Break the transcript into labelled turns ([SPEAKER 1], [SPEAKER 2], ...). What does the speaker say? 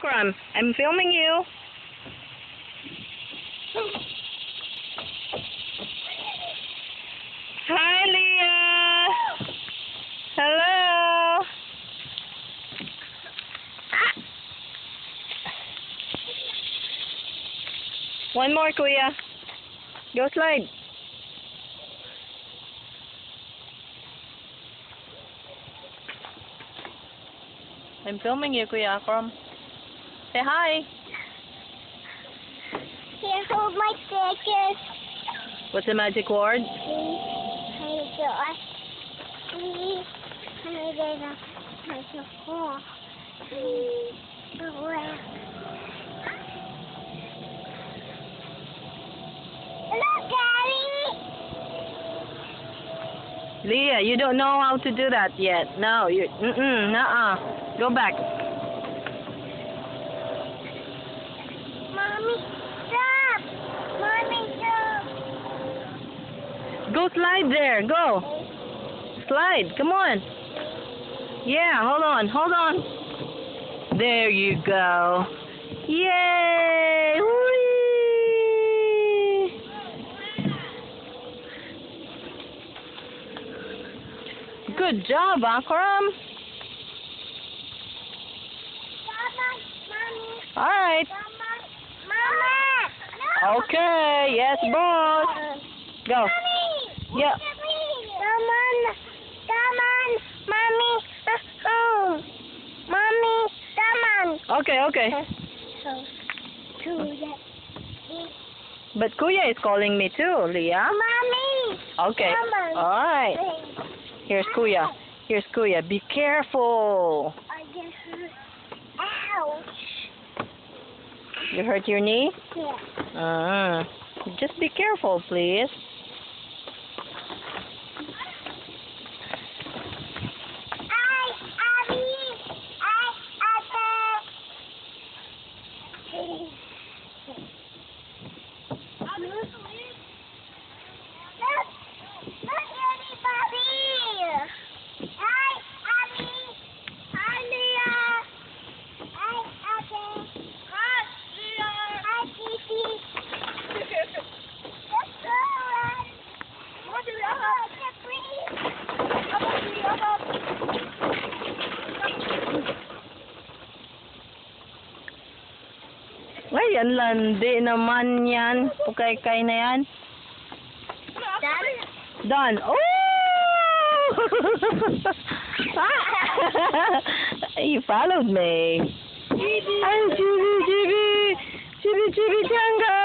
[SPEAKER 1] Akram, I'm filming you. Hi, Leah. Hello. One more, Kuya. Go slide. I'm filming you, Kuya Akram. Say hi.
[SPEAKER 2] Here, hold my stickers.
[SPEAKER 1] What's the magic word?
[SPEAKER 2] Look, Daddy!
[SPEAKER 1] Leah, you don't know how to do that yet. No, you. Nuh-uh. Go back.
[SPEAKER 2] Mommy, stop! Mommy, stop!
[SPEAKER 1] Go slide there. Go. Slide. Come on. Yeah, hold on. Hold on. There you go. Yay! Whee! Good job, Akram. All right.
[SPEAKER 2] Mama! No!
[SPEAKER 1] Okay. Yes, boss. Go.
[SPEAKER 2] Mommy!
[SPEAKER 1] Yeah.
[SPEAKER 2] Come on, Mommy, home. Mommy, come on.
[SPEAKER 1] Okay, okay.
[SPEAKER 2] So,
[SPEAKER 1] But Kuya is calling me too, Leah.
[SPEAKER 2] Mommy!
[SPEAKER 1] Okay.
[SPEAKER 2] Come on.
[SPEAKER 1] All right. Here's Kuya. Here's Kuya. Be careful.
[SPEAKER 2] I get hurt. Ouch.
[SPEAKER 1] You hurt your knee?
[SPEAKER 2] Yeah.
[SPEAKER 1] Just be careful, please. Ay, ang landi naman yan. Pukay-kay na yan. Done. Oh! You followed me. Ay, chibi, chibi. Chibi, chibi, changa.